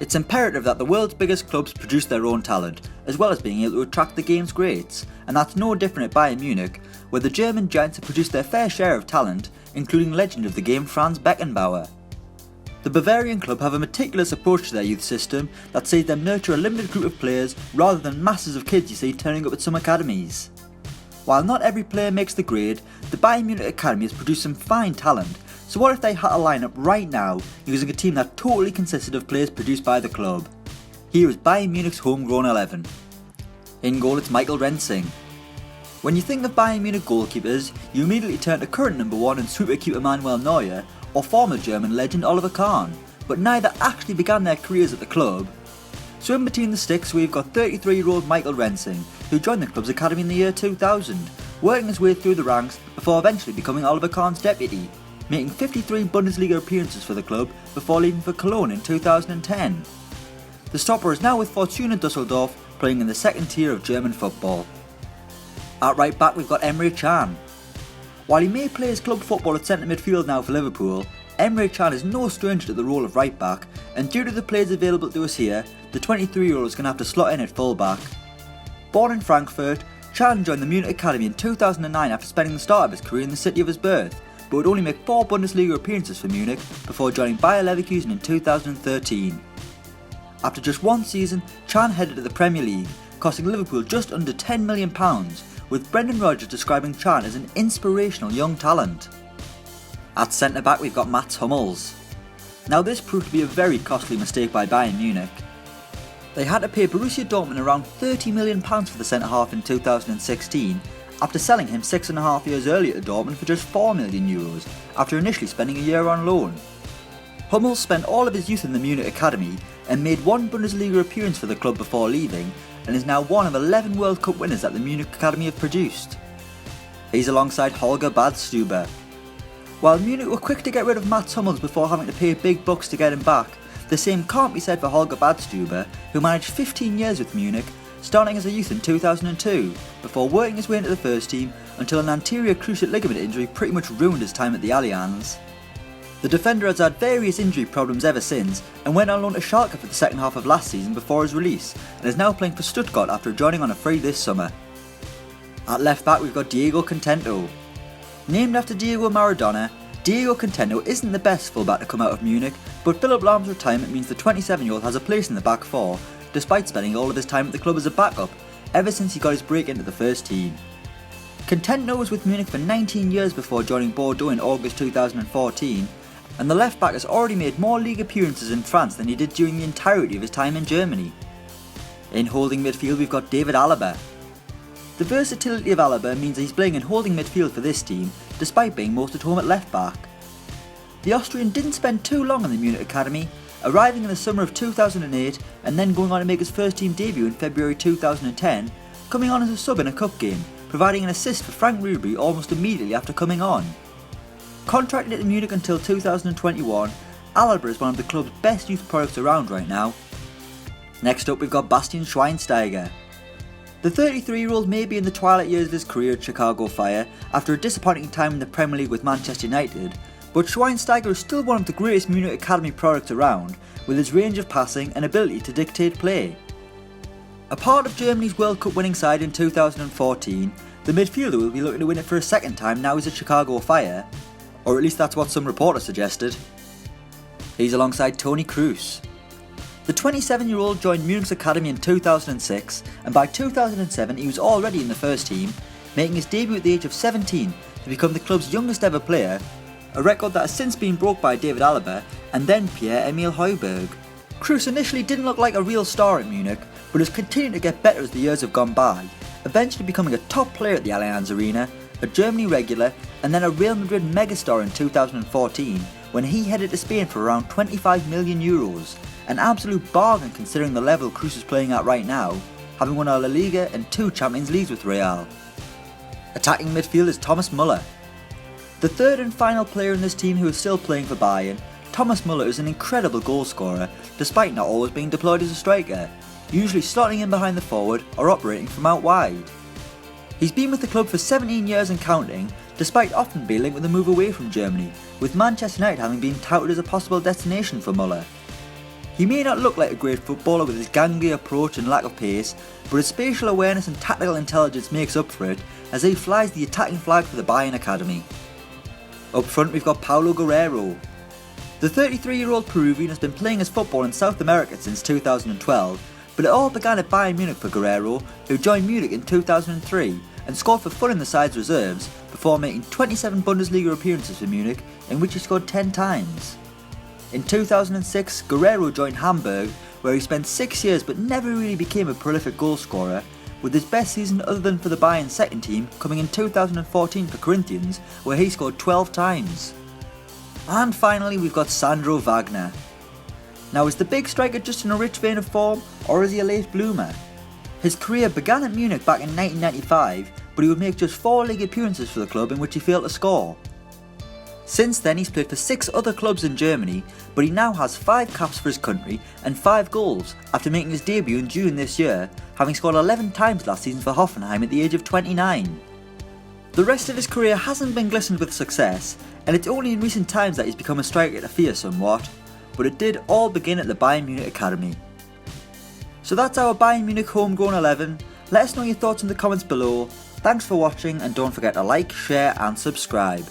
It's imperative that the world's biggest clubs produce their own talent, as well as being able to attract the game's greats, and that's no different at Bayern Munich, where the German giants have produced their fair share of talent, including legend of the game Franz Beckenbauer. The Bavarian club have a meticulous approach to their youth system that sees them nurture a limited group of players rather than masses of kids you see turning up at some academies. While not every player makes the grade, the Bayern Munich Academy has produced some fine talent, so what if they had a lineup right now using a team that totally consisted of players produced by the club? Here is Bayern Munich's homegrown 11. In goal it's Michael Rensing. When you think of Bayern Munich goalkeepers, you immediately turn to current number 1 and sweeper keeper Manuel Neuer or former German legend Oliver Kahn, but neither actually began their careers at the club. So in between the sticks we've got 33-year-old Michael Rensing, who joined the club's academy in the year 2000, working his way through the ranks before eventually becoming Oliver Kahn's deputy, making 53 Bundesliga appearances for the club before leaving for Cologne in 2010. The stopper is now with Fortuna Düsseldorf, playing in the second tier of German football. At right back we've got Emre Can. While he may play his club football at centre midfield now for Liverpool, Emre Can is no stranger to the role of right back, and due to the players available to us here, the 23-year-old is going to have to slot in at full back. Born in Frankfurt, Can joined the Munich Academy in 2009 after spending the start of his career in the city of his birth, but would only make 4 Bundesliga appearances for Munich before joining Bayer Leverkusen in 2013. After just one season, Can headed to the Premier League, costing Liverpool just under £10 million, with Brendan Rodgers describing Can as an inspirational young talent. At centre back we've got Mats Hummels. Now this proved to be a very costly mistake by Bayern Munich. They had to pay Borussia Dortmund around £30 million for the centre half in 2016, after selling him 6.5 years earlier to Dortmund for just €4 million, after initially spending a year on loan. Hummels spent all of his youth in the Munich Academy and made 1 Bundesliga appearance for the club before leaving, and is now one of 11 World Cup winners that the Munich Academy have produced. He's alongside Holger Badstuber. While Munich were quick to get rid of Mats Hummels before having to pay big bucks to get him back, the same can't be said for Holger Badstuber, who managed 15 years with Munich, starting as a youth in 2002, before working his way into the first team until an anterior cruciate ligament injury pretty much ruined his time at the Allianz. The defender has had various injury problems ever since and went on loan to Schalke for the second half of last season before his release, and is now playing for Stuttgart after joining on a free this summer. At left back we've got Diego Contento. Named after Diego Maradona, Diego Contento isn't the best fullback to come out of Munich, but Philipp Lahm's retirement means the 27-year-old has a place in the back four, despite spending all of his time at the club as a backup, ever since he got his break into the first team. Contento was with Munich for 19 years before joining Bordeaux in August 2014, and the left back has already made more league appearances in France than he did during the entirety of his time in Germany. In holding midfield we've got David Alaba. The versatility of Alaba means that he's playing in holding midfield for this team, despite being most at home at left back. The Austrian didn't spend too long in the Munich Academy, arriving in the summer of 2008 and then going on to make his first team debut in February 2010, coming on as a sub in a cup game, providing an assist for Frank Ribery almost immediately after coming on. Contracted at Munich until 2021, Alaba is one of the club's best youth products around right now. Next up we've got Bastian Schweinsteiger. The 33-year-old may be in the twilight years of his career at Chicago Fire after a disappointing time in the Premier League with Manchester United, but Schweinsteiger is still one of the greatest Munich Academy products around, with his range of passing and ability to dictate play. A part of Germany's World Cup winning side in 2014, the midfielder will be looking to win it for a second time now he's at Chicago Fire, or at least that's what some reporters suggested. He's alongside Toni Kroos. The 27-year-old joined Munich's academy in 2006, and by 2007 he was already in the first team, making his debut at the age of 17 to become the club's youngest ever player, a record that has since been broke by David Alaba and then Pierre-Emile Højbjerg. Kroos initially didn't look like a real star at Munich, but has continued to get better as the years have gone by, eventually becoming a top player at the Allianz Arena, a Germany regular, and then a Real Madrid megastar in 2014 when he headed to Spain for around €25 million, an absolute bargain considering the level Kroos is playing at right now, having won a La Liga and 2 Champions Leagues with Real. Attacking midfield is Thomas Müller. The third and final player in this team who is still playing for Bayern, Thomas Müller is an incredible goal scorer despite not always being deployed as a striker, usually slotting in behind the forward or operating from out wide. He's been with the club for 17 years and counting, despite often being linked with a move away from Germany, with Manchester United having been touted as a possible destination for Müller. He may not look like a great footballer with his gangly approach and lack of pace, but his spatial awareness and tactical intelligence makes up for it as he flies the attacking flag for the Bayern Academy. Up front we've got Paulo Guerrero. The 33-year-old Peruvian has been playing his football in South America since 2012, but it all began at Bayern Munich for Guerrero, who joined Munich in 2003 and scored for fun in the side's reserves before making 27 Bundesliga appearances for Munich, in which he scored 10 times. In 2006, Guerrero joined Hamburg, where he spent 6 years but never really became a prolific goalscorer, with his best season other than for the Bayern second team coming in 2014 for Corinthians, where he scored 12 times. And finally we've got Sandro Wagner. Now, is the big striker just in a rich vein of form, or is he a late bloomer? His career began at Munich back in 1995, but he would make just 4 league appearances for the club in which he failed to score. Since then he's played for 6 other clubs in Germany, but he now has 5 caps for his country and 5 goals after making his debut in June this year, having scored 11 times last season for Hoffenheim at the age of 29. The rest of his career hasn't been glistened with success, and it's only in recent times that he's become a striker to fear somewhat, but it did all begin at the Bayern Munich Academy. So that's our Bayern Munich Homegrown 11. Let us know your thoughts in the comments below. Thanks for watching, and don't forget to like, share and subscribe.